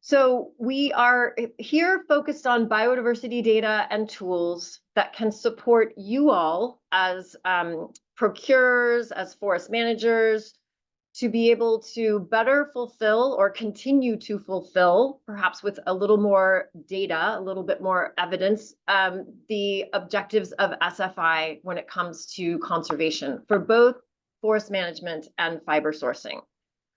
So we are here focused on biodiversity data and tools that can support you all as procurers, as forest managers, to be able to better fulfill or continue to fulfill, perhaps with a little more data, a little bit more evidence, the objectives of SFI when it comes to conservation for both forest management and fiber sourcing.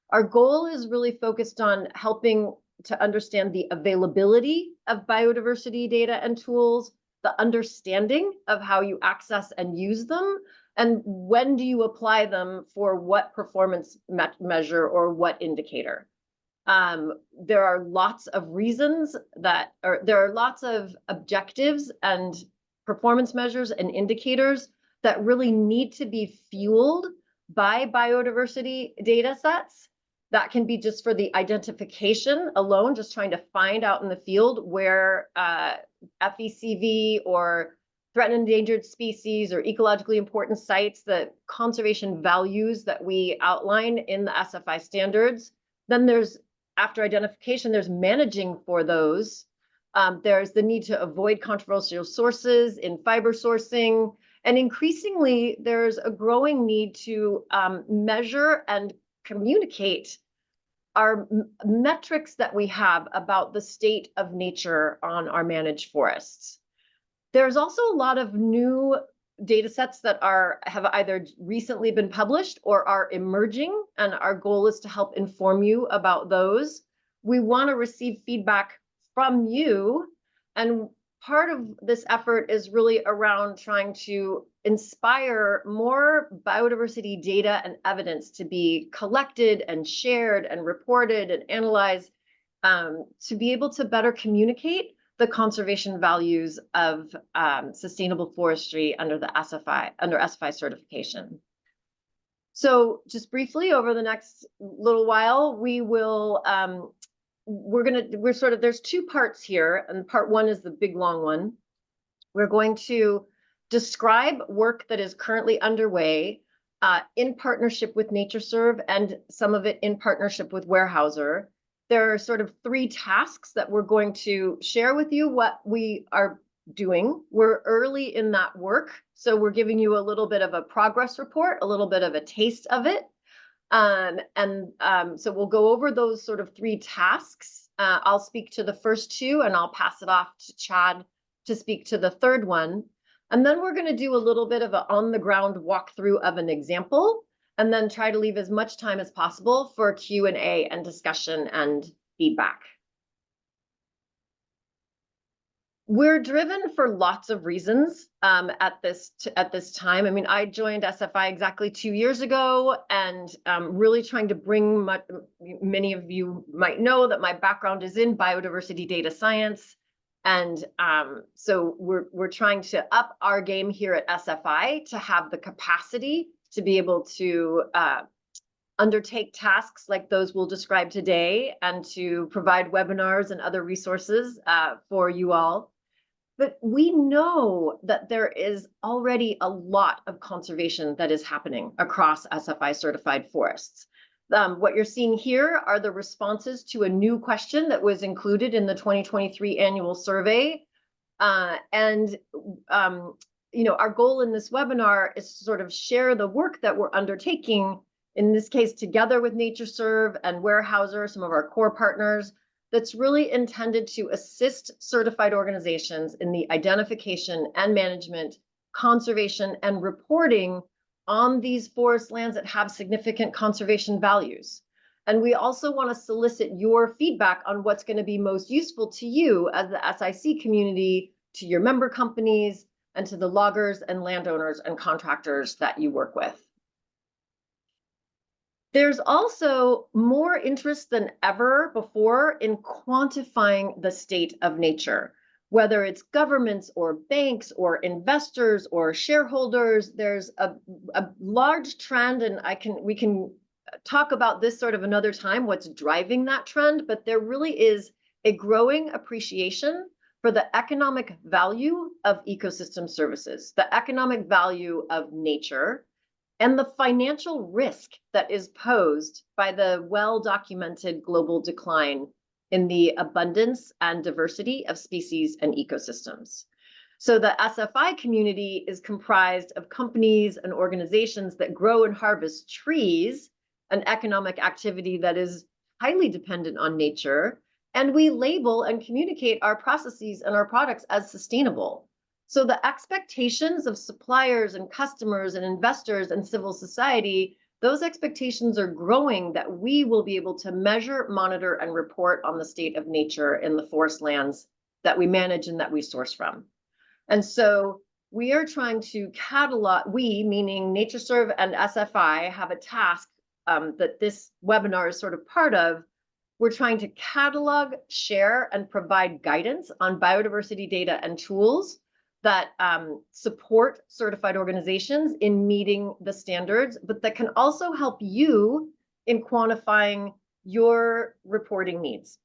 Our goal is really focused on helping to understand the availability of biodiversity data and tools, the understanding of how you access and use them, and when do you apply them for what performance measure or what indicator. There are lots of reasons that, or there are lots of objectives and performance measures and indicators that really need to be fueled by biodiversity data sets. That can be just for the identification alone, just trying to find out in the field where FECV or threatened endangered species or ecologically important sites, the conservation values that we outline in the SFI standards. Then there's, after identification, there's managing for those. There's the need to avoid controversial sources in fiber sourcing. And increasingly, there's a growing need to measure and communicate our metrics that we have about the state of nature on our managed forests. There's also a lot of new data sets that have either recently been published or are emerging, and our goal is to help inform you about those. We want to receive feedback from you, and part of this effort is really around trying to inspire more biodiversity data and evidence to be collected and shared and reported and analyzed, to be able to better communicate the conservation values of sustainable forestry under the SFI certification. So just briefly, over the next little while, we will there's two parts here, and part one is the big long one. We're going to describe work that is currently underway in partnership with NatureServe and some of it in partnership with Weyerhaeuser. There are sort of three tasks that we're going to share with you what we are doing. We're early in that work, so we're giving you a little bit of a progress report, a little bit of a taste of it. So we'll go over those sort of three tasks. I'll speak to the first two, and I'll pass it off to Chad to speak to the third one. And then we're going to do a little bit of an on-the-ground walkthrough of an example, and then try to leave as much time as possible for Q&A and discussion and feedback. We're driven for lots of reasons at this time. I mean, I joined SFI exactly 2 years ago, and really trying to bring many of you might know that my background is in biodiversity data science. And so we're trying to up our game here at SFI to have the capacity to be able to undertake tasks like those we'll describe today, and to provide webinars and other resources for you all. But we know that there is already a lot of conservation that is happening across SFI certified forests. What you're seeing here are the responses to a new question that was included in the 2023 annual survey. Our goal in this webinar is to sort of share the work that we're undertaking, in this case, together with NatureServe and Weyerhaeuser, some of our core partners, that's really intended to assist certified organizations in the identification and management, conservation, and reporting on these forest lands that have significant conservation values. And we also want to solicit your feedback on what's going to be most useful to you as the SIC community, to your member companies, and to the loggers and landowners and contractors that you work with. There's also more interest than ever before in quantifying the state of nature, whether it's governments or banks or investors or shareholders. There's a large trend, and we can talk about this sort of another time, what's driving that trend, but there really is a growing appreciation for the economic value of ecosystem services, the economic value of nature, and the financial risk that is posed by the well-documented global decline in the abundance and diversity of species and ecosystems. So the SFI community is comprised of companies and organizations that grow and harvest trees, an economic activity that is highly dependent on nature, and we label and communicate our processes and our products as sustainable. So the expectations of suppliers and customers and investors and civil society, those expectations are growing that we will be able to measure, monitor, and report on the state of nature in the forest lands that we manage and that we source from. And so we are trying to catalog, we, meaning NatureServe and SFI, have a task that this webinar is sort of part of. We're trying to catalog, share, and provide guidance on biodiversity data and tools that support certified organizations in meeting the standards, but that can also help you in quantifying your reporting needs.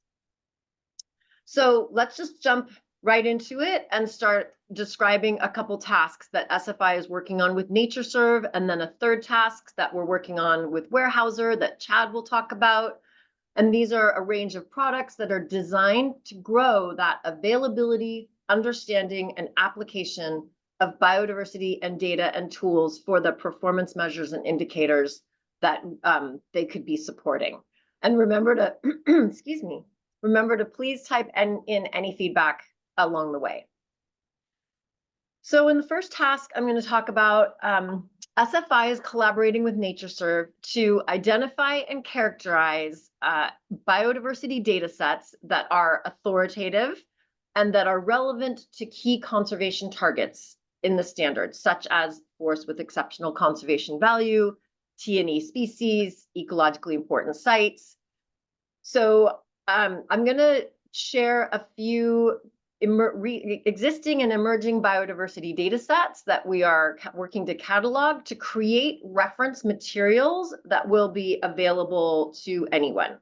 So let's just jump right into it and start describing a couple tasks that SFI is working on with NatureServe, and then a third task that we're working on with Weyerhaeuser that Chad will talk about. And these are a range of products that are designed to grow that availability, understanding, and application of biodiversity and data and tools for the performance measures and indicators that they could be supporting. And remember to, excuse me, remember to please type in any feedback along the way. So in the first task, I'm going to talk about SFI is collaborating with NatureServe to identify and characterize biodiversity data sets that are authoritative and that are relevant to key conservation targets in the standards, such as forests with exceptional conservation value, T&E species, ecologically important sites. So I'm going to share a few existing and emerging biodiversity data sets that we are working to catalog to create reference materials that will be available to anyone.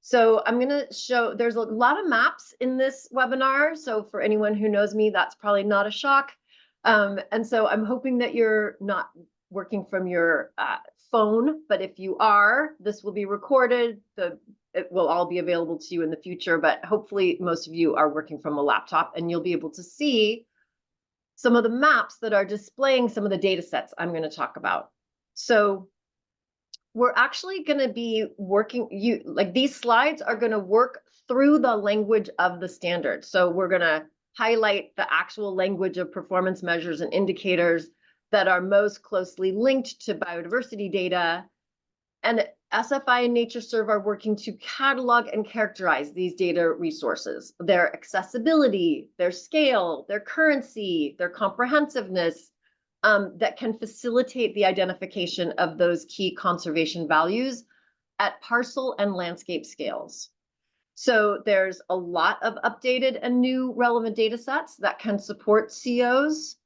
So I'm going to show, there's a lot of maps in this webinar. So for anyone who knows me, that's probably not a shock. And so I'm hoping that you're not working from your phone, but if you are, this will be recorded. It will all be available to you in the future, but hopefully most of you are working from a laptop and you'll be able to see some of the maps that are displaying some of the data sets I'm going to talk about. So we're actually going to be working, these slides are going to work through the language of the standard. So we're going to highlight the actual language of performance measures and indicators that are most closely linked to biodiversity data. And SFI and NatureServe are working to catalog and characterize these data resources, their accessibility, their scale, their currency, their comprehensiveness, that can facilitate the identification of those key conservation values at parcel and landscape scales. So there's a lot of updated and new relevant data sets that can support COs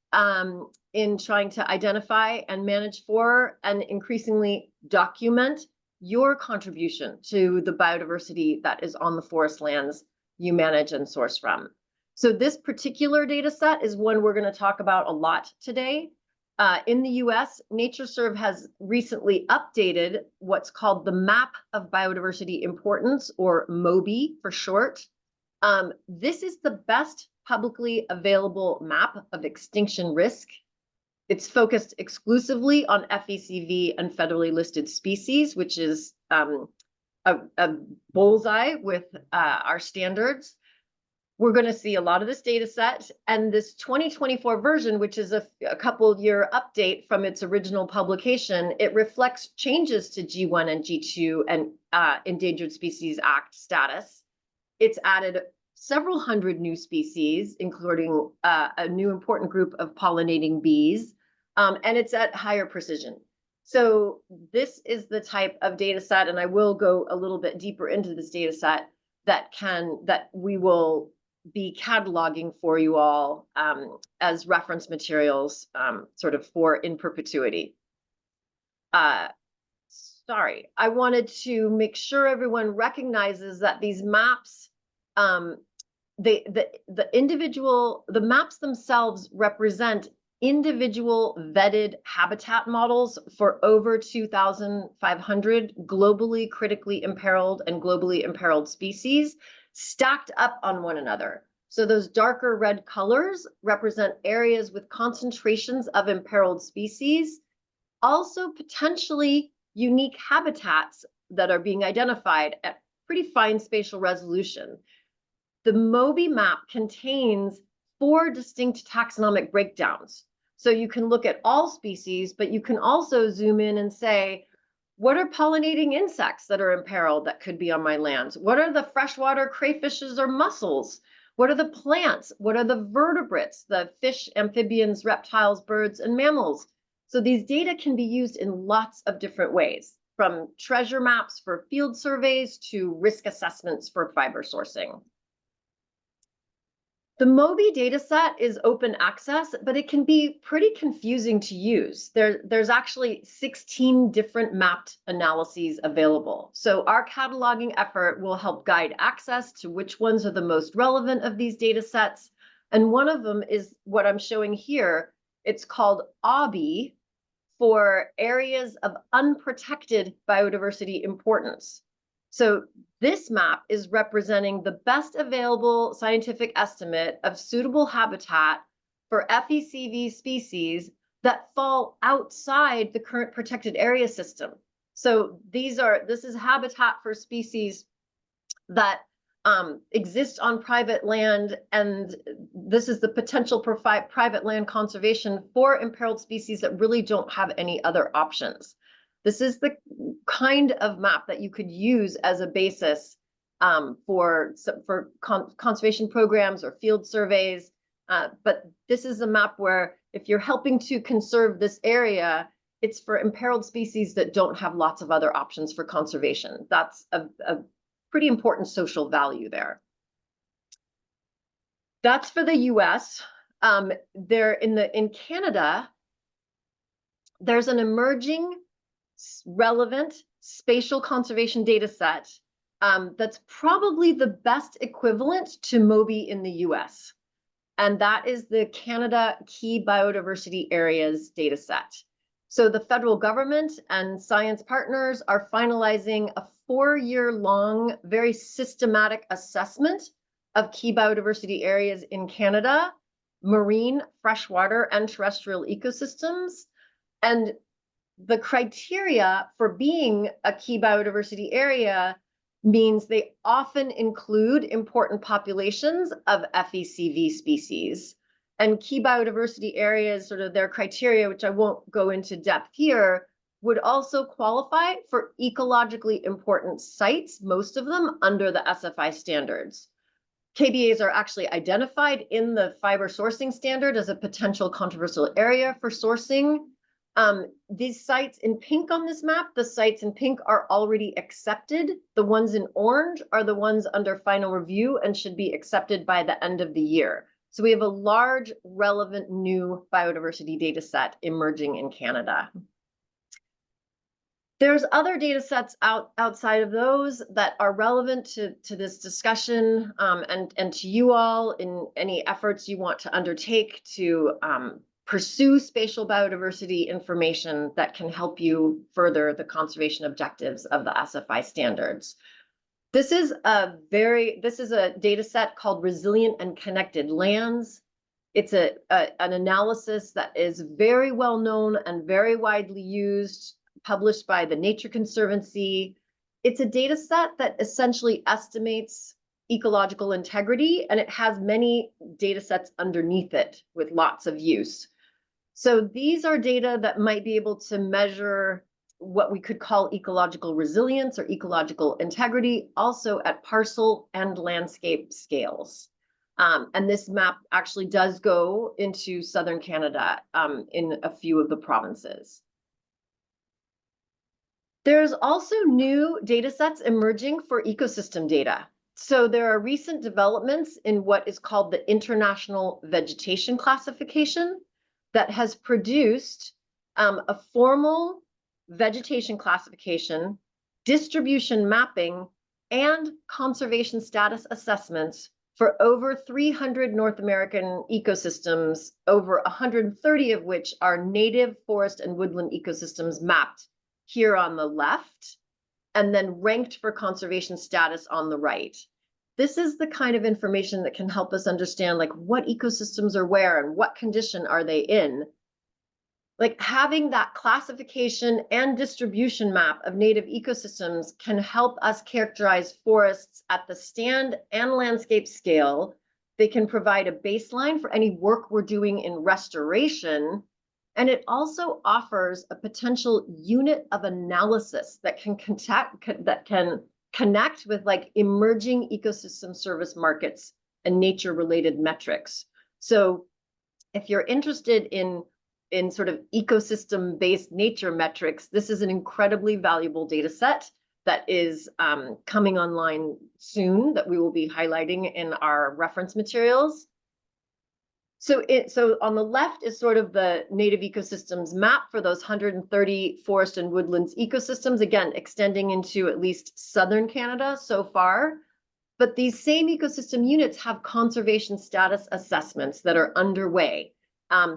in trying to identify and manage for and increasingly document your contribution to the biodiversity that is on the forest lands you manage and source from. So this particular data set is one we're going to talk about a lot today. In the US, NatureServe has recently updated what's called the Map of Biodiversity Importance, or MOBI for short. This is the best publicly available map of extinction risk. It's focused exclusively on FECV and federally listed species, which is a bullseye with our standards. We're going to see a lot of this data set, and this 2024 version, which is a couple-year update from its original publication, it reflects changes to G1 and G2 and Endangered Species Act status. It's added several hundred new species, including a new important group of pollinating bees, and it's at higher precision. So this is the type of data set, and I will go a little bit deeper into this data set that we will be cataloging for you all as reference materials, sort of for in perpetuity. Sorry, I wanted to make sure everyone recognizes that these maps, the maps themselves represent individual vetted habitat models for over 2,500 globally critically imperiled and globally imperiled species stacked up on one another. So those darker red colors represent areas with concentrations of imperiled species, also potentially unique habitats that are being identified at pretty fine spatial resolution. The MOBI map contains 4 distinct taxonomic breakdowns. So you can look at all species, but you can also zoom in and say, what are pollinating insects that are imperiled that could be on my lands? What are the freshwater crayfishes or mussels? What are the plants? What are the vertebrates, the fish, amphibians, reptiles, birds, and mammals? So these data can be used in lots of different ways, from treasure maps for field surveys to risk assessments for fiber sourcing. The MOBI dataset is open access, but it can be pretty confusing to use. There's actually 16 different mapped analyses available. So our cataloging effort will help guide access to which ones are the most relevant of these datasets. And one of them is what I'm showing here. It's called ABI for areas of unprotected biodiversity importance. So this map is representing the best available scientific estimate of suitable habitat for FECV species that fall outside the current protected area system. So this is habitat for species that exist on private land, and this is the potential for private land conservation for imperiled species that really don't have any other options. This is the kind of map that you could use as a basis for conservation programs or field surveys. But this is a map where if you're helping to conserve this area, it's for imperiled species that don't have lots of other options for conservation. That's a pretty important social value there. That's for the US. In Canada, there's an emerging relevant spatial conservation data set that's probably the best equivalent to MOBI in the US. And that is the Canada Key Biodiversity Areas data set. So the federal government and science partners are finalizing a 4-year-long, very systematic assessment of key biodiversity areas in Canada, marine, freshwater, and terrestrial ecosystems. And the criteria for being a key biodiversity area means they often include important populations of FECV species. And key biodiversity areas, sort of their criteria, which I won't go into depth here, would also qualify for ecologically important sites, most of them under the SFI standards. KBAs are actually identified in the fiber sourcing standard as a potential controversial area for sourcing. These sites in pink on this map, the sites in pink are already accepted. The ones in orange are the ones under final review and should be accepted by the end of the year. So we have a large, relevant new biodiversity data set emerging in Canada. There's other data sets outside of those that are relevant to this discussion and to you all in any efforts you want to undertake to pursue spatial biodiversity information that can help you further the conservation objectives of the SFI standards. This is a data set called Resilient and Connected Lands. It's an analysis that is very well known and very widely used, published by the Nature Conservancy. It's a data set that essentially estimates ecological integrity, and it has many data sets underneath it with lots of use. So these are data that might be able to measure what we could call ecological resilience or ecological integrity, also at parcel and landscape scales. And this map actually does go into southern Canada in a few of the provinces. There's also new data sets emerging for ecosystem data. So there are recent developments in what is called the International Vegetation Classification that has produced a formal vegetation classification, distribution mapping, and conservation status assessments for over 300 North American ecosystems, over 130 of which are native forest and woodland ecosystems mapped here on the left, and then ranked for conservation status on the right. This is the kind of information that can help us understand like what ecosystems are where and what condition are they in. Like having that classification and distribution map of native ecosystems can help us characterize forests at the stand and landscape scale. They can provide a baseline for any work we're doing in restoration. And it also offers a potential unit of analysis that can connect with like emerging ecosystem service markets and nature-related metrics. So if you're interested in sort of ecosystem-based nature metrics, this is an incredibly valuable data set that is coming online soon that we will be highlighting in our reference materials. So on the left is sort of the native ecosystems map for those 130 forest and woodlands ecosystems, again, extending into at least southern Canada so far. But these same ecosystem units have conservation status assessments that are underway.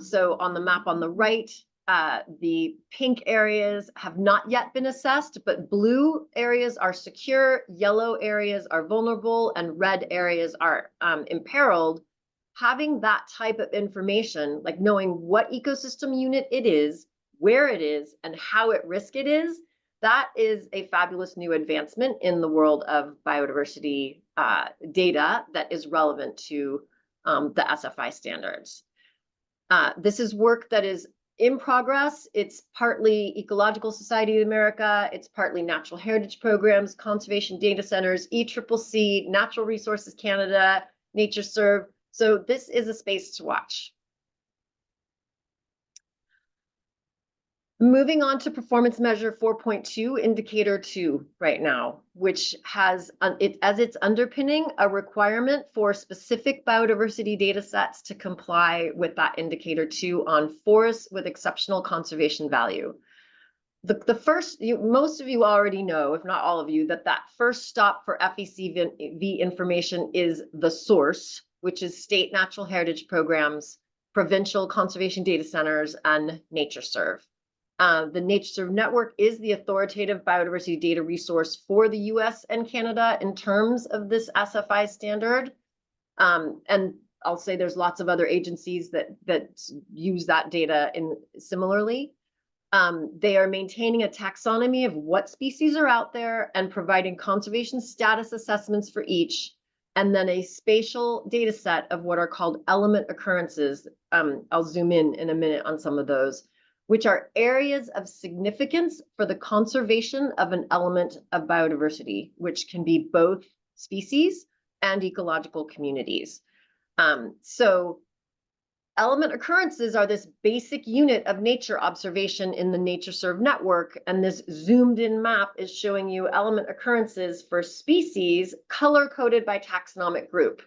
So on the map on the right, the pink areas have not yet been assessed, but blue areas are secure, yellow areas are vulnerable, and red areas are imperiled. Having that type of information, like knowing what ecosystem unit it is, where it is, and how at risk it is, that is a fabulous new advancement in the world of biodiversity data that is relevant to the SFI standards. This is work that is in progress. It's partly Ecological Society of America, it's partly Natural Heritage Programs, Conservation Data Centers, ECCC, Natural Resources Canada, NatureServe. So this is a space to watch. Moving on to performance measure 4.2, indicator 2 right now, which has as its underpinning a requirement for specific biodiversity data sets to comply with that indicator 2 on forests with exceptional conservation value. The first, most of you already know, if not all of you, that first stop for FECV information is the source, which is state natural heritage programs, provincial conservation data centers, and NatureServe. The NatureServe network is the authoritative biodiversity data resource for the US and Canada in terms of this SFI standard. And I'll say there's lots of other agencies that use that data similarly. They are maintaining a taxonomy of what species are out there and providing conservation status assessments for each, and then a spatial data set of what are called element occurrences. I'll zoom in a minute on some of those, which are areas of significance for the conservation of an element of biodiversity, which can be both species and ecological communities. So element occurrences are this basic unit of nature observation in the NatureServe network, and this zoomed in map is showing you element occurrences for species color-coded by taxonomic group.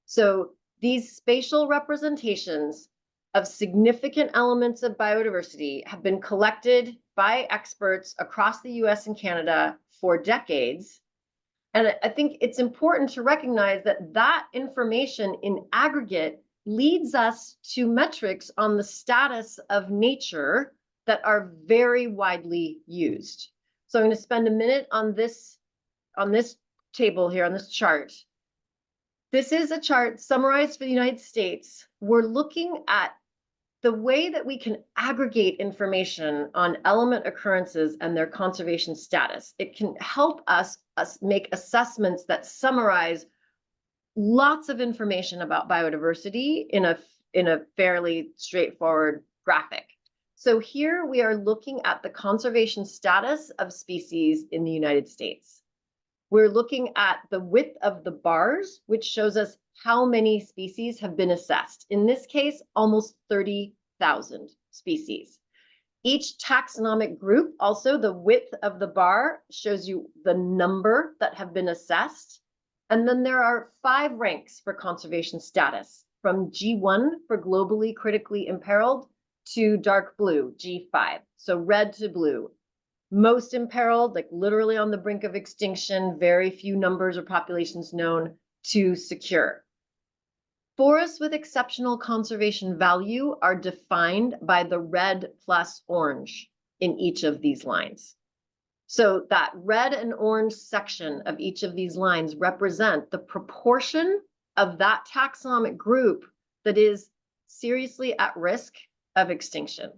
So these spatial representations of significant elements of biodiversity have been collected by experts across the US and Canada for decades. And I think it's important to recognize that that information in aggregate leads us to metrics on the status of nature that are very widely used. So I'm going to spend a minute on this table here, on this chart. This is a chart summarized for the United States. We're looking at the way that we can aggregate information on element occurrences and their conservation status. It can help us make assessments that summarize lots of information about biodiversity in a fairly straightforward graphic. So here we are looking at the conservation status of species in the United States. We're looking at the width of the bars, which shows us how many species have been assessed. In this case, almost 30,000 species. Each taxonomic group, also the width of the bar, shows you the number that have been assessed. And then there are 5 ranks for conservation status, from G1 for globally critically imperiled to dark blue, G5. So red to blue. Most imperiled, like literally on the brink of extinction, very few numbers or populations known, to secure. Forests with exceptional conservation value are defined by the red plus orange in each of these lines. So that red and orange section of each of these lines represent the proportion of that taxonomic group that is seriously at risk of extinction.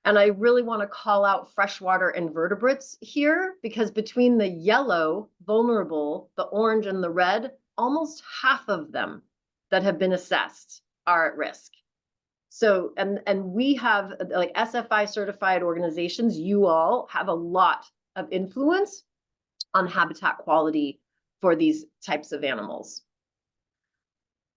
And I really want to call out freshwater invertebrates here, because between the yellow, vulnerable, the orange, and the red, almost half of them that have been assessed are at risk. So, and we have, like, SFI certified organizations, you all have a lot of influence on habitat quality for these types of animals.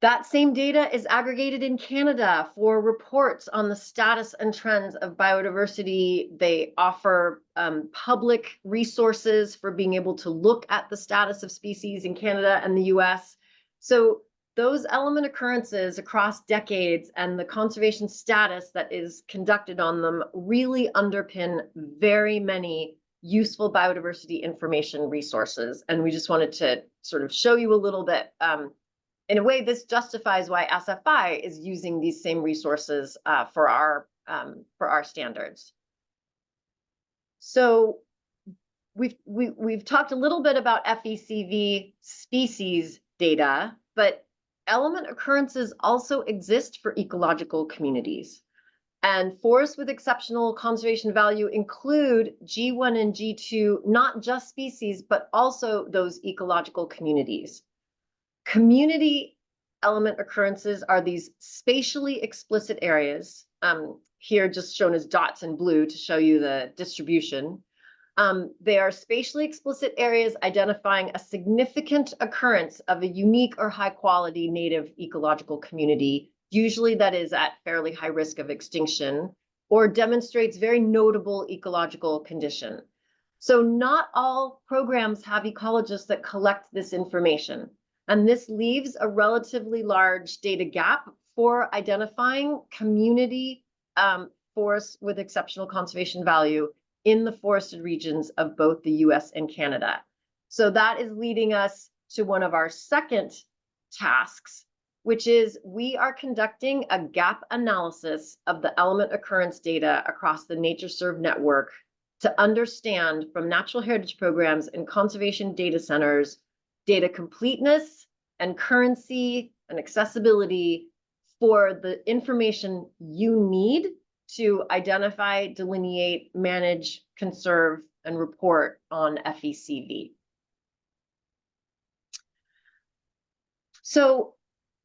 That same data is aggregated in Canada for reports on the status and trends of biodiversity. They offer public resources for being able to look at the status of species in Canada and the US. So those element occurrences across decades and the conservation status that is conducted on them really underpin very many useful biodiversity information resources. And we just wanted to sort of show you a little bit. In a way, this justifies why SFI is using these same resources for our standards. So we've talked a little bit about FECV species data, but element occurrences also exist for ecological communities. And forests with exceptional conservation value include G1 and G2, not just species, but also those ecological communities. Community element occurrences are these spatially explicit areas, here just shown as dots in blue to show you the distribution. They are spatially explicit areas identifying a significant occurrence of a unique or high quality native ecological community, usually that is at fairly high risk of extinction, or demonstrates very notable ecological condition. So not all programs have ecologists that collect this information. And this leaves a relatively large data gap for identifying community forests with exceptional conservation value in the forested regions of both the US and Canada. So that is leading us to one of our second tasks, which is we are conducting a gap analysis of the element occurrence data across the NatureServe network to understand from natural heritage programs and conservation data centers data completeness and currency and accessibility for the information you need to identify, delineate, manage, conserve, and report on FECV. So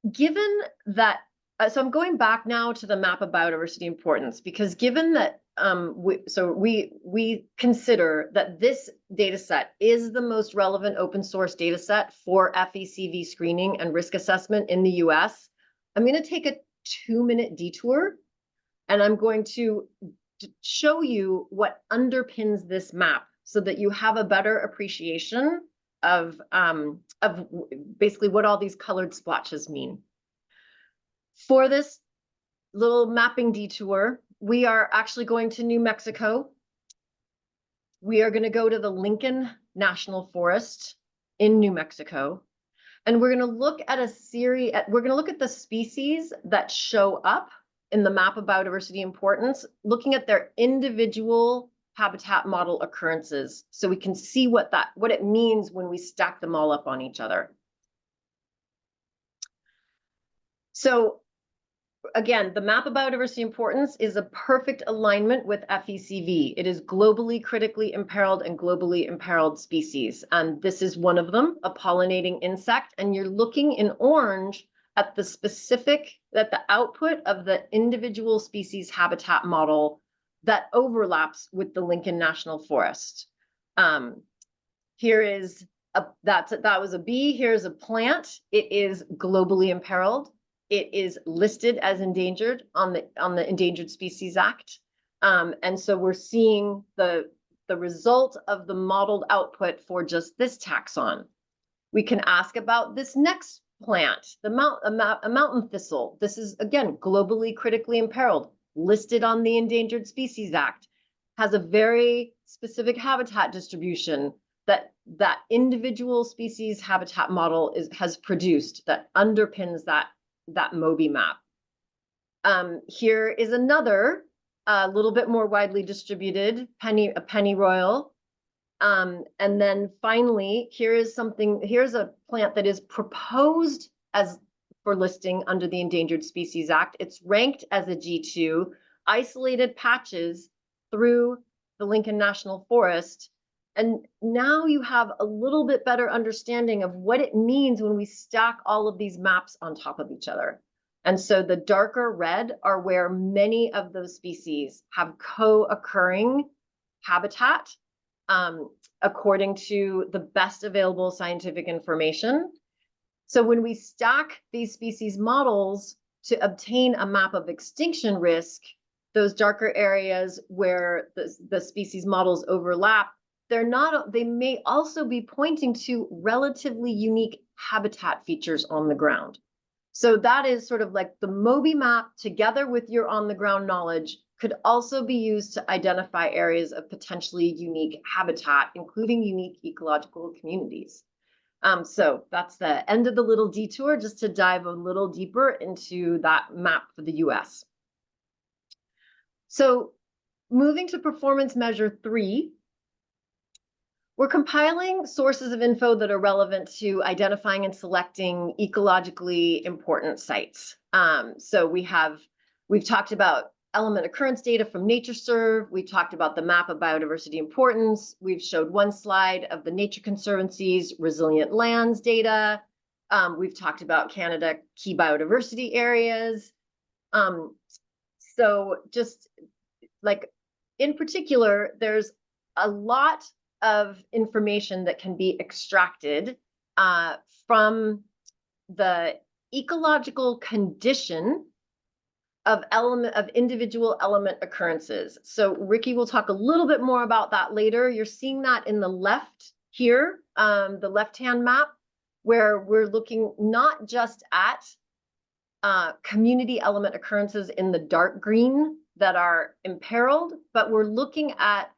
given that, so I'm going back now to the map of biodiversity importance, because given that we consider that this data set is the most relevant open source data set for FECV screening and risk assessment in the US, I'm going to take a 2-minute detour and I'm going to show you what underpins this map so that you have a better appreciation of basically what all these colored splotches mean. For this little mapping detour, we are actually going to New Mexico. We are going to go to the Lincoln National Forest in New Mexico. And we're going to look at we're going to look at the species that show up in the map of biodiversity importance, looking at their individual habitat model occurrences, so we can see what it means when we stack them all up on each other. So again, the map of biodiversity importance is a perfect alignment with FECV. It is globally critically imperiled and globally imperiled species. And this is one of them, a pollinating insect. And you're looking in orange at the output of the individual species habitat model that overlaps with the Lincoln National Forest. Here is that was a bee. Here's a plant. It is globally imperiled. It is listed as endangered on the Endangered Species Act. And so we're seeing the result of the modeled output for just this taxon. We can ask about this next plant, a mountain thistle. This is, again, globally critically imperiled, listed on the Endangered Species Act, has a very specific habitat distribution that individual species habitat model has produced that underpins that MOBI map. Here is another, a little bit more widely distributed pennyroyal. And then finally, here's a plant that is proposed as for listing under the Endangered Species Act. It's ranked as a G2, isolated patches through the Lincoln National Forest. And now you have a little bit better understanding of what it means when we stack all of these maps on top of each other. And so the darker red are where many of those species have co-occurring habitat, according to the best available scientific information. So when we stack these species models to obtain a map of extinction risk, those darker areas where the species models overlap, they may also be pointing to relatively unique habitat features on the ground. So that is sort of like the MOBI map together with your on the ground knowledge could also be used to identify areas of potentially unique habitat, including unique ecological communities. So that's the end of the little detour, just to dive a little deeper into that map for the US. So moving to performance measure 3, we're compiling sources of info that are relevant to identifying and selecting ecologically important sites. So we've talked about element occurrence data from NatureServe. We talked about the map of biodiversity importance. We've showed one slide of the Nature Conservancy's resilient lands data. We've talked about Canada key biodiversity areas. So just like in particular, there's a lot of information that can be extracted from the ecological condition of individual element occurrences. So Ricky will talk a little bit more about that later. You're seeing that in the left here, the left-hand map, where we're looking not just at community element occurrences in the dark green that are imperiled, but we're looking at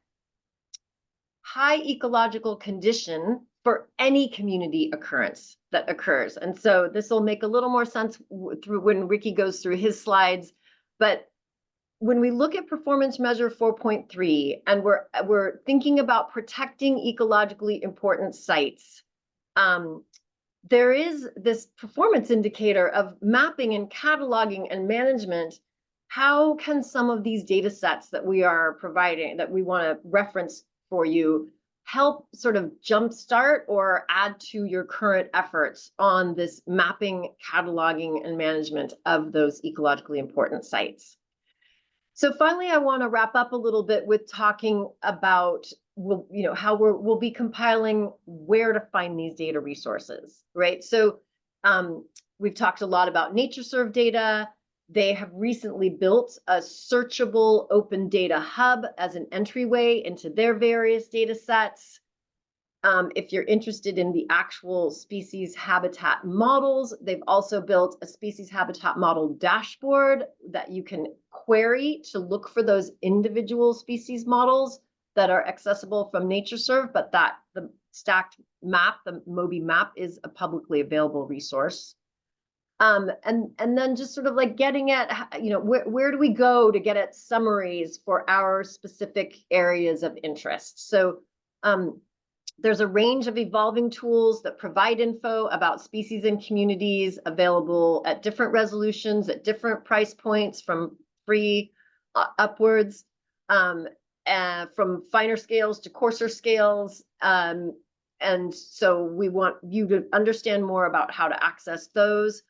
high ecological condition for any community occurrence that occurs. And so this will make a little more sense through when Ricky goes through his slides. But when we look at performance measure 4.3 and we're thinking about protecting ecologically important sites, there is this performance indicator of mapping and cataloging and management. How can some of these data sets that we are providing, that we want to reference for you, help sort of jumpstart or add to your current efforts on this mapping, cataloging, and management of those ecologically important sites? So finally, I want to wrap up a little bit with talking about how we'll be compiling where to find these data resources, right? So we've talked a lot about NatureServe data. They have recently built a searchable open data hub as an entryway into their various data sets. If you're interested in the actual species habitat models, they've also built a species habitat model dashboard that you can query to look for those individual species models that are accessible from NatureServe, but the stacked map, the MOBI map, is a publicly available resource. And then just sort of like getting at, where do we go to get at summaries for our specific areas of interest? So there's a range of evolving tools that provide info about species and communities available at different resolutions, at different price points, from free upwards, from finer scales to coarser scales. And so we want you to understand more about how to access those.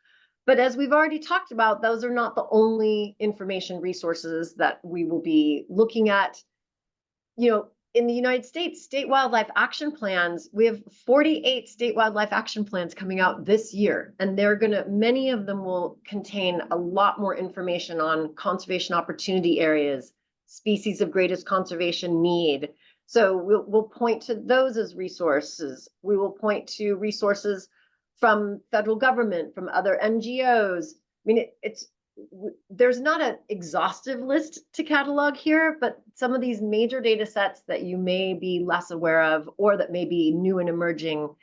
But as we've already talked about, those are not the only information resources that we will be looking at. In the United States, state wildlife action plans, we have 48 state wildlife action plans coming out this year, and many of them will contain a lot more information on conservation opportunity areas, species of greatest conservation need. So we'll point to those as resources. We will point to resources from federal government, from other NGOs. I mean, there's not an exhaustive list to catalog here, but some of these major data sets that you may be less aware of or that may be new and emerging,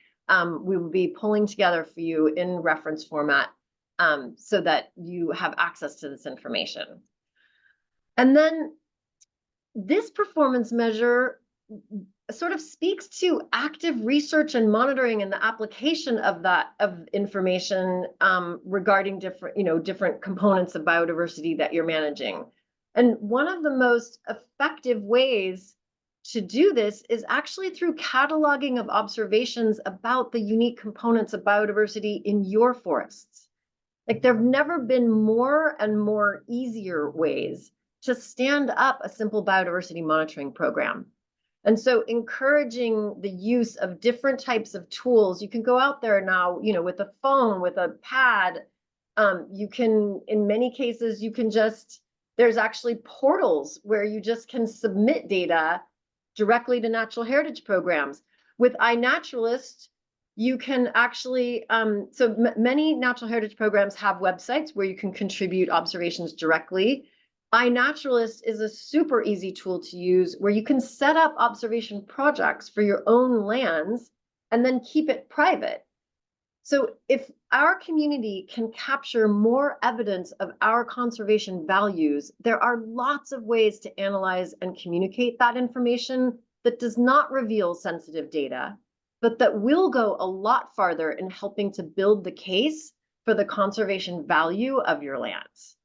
we will be pulling together for you in reference format so that you have access to this information. And then this performance measure sort of speaks to active research and monitoring and the application of information regarding different components of biodiversity that you're managing. And one of the most effective ways to do this is actually through cataloging of observations about the unique components of biodiversity in your forests. Like, there have never been more and more easier ways to stand up a simple biodiversity monitoring program. And so encouraging the use of different types of tools. You can go out there now, with a phone, with a pad. You can, in many cases, there's actually portals where you just can submit data directly to natural heritage programs. With iNaturalist, you can actually, many natural heritage programs have websites where you can contribute observations directly. iNaturalist is a super easy tool to use where you can set up observation projects for your own lands and then keep it private. So if our community can capture more evidence of our conservation values, there are lots of ways to analyze and communicate that information that does not reveal sensitive data, but that will go a lot farther in helping to build the case for the conservation value of your lands.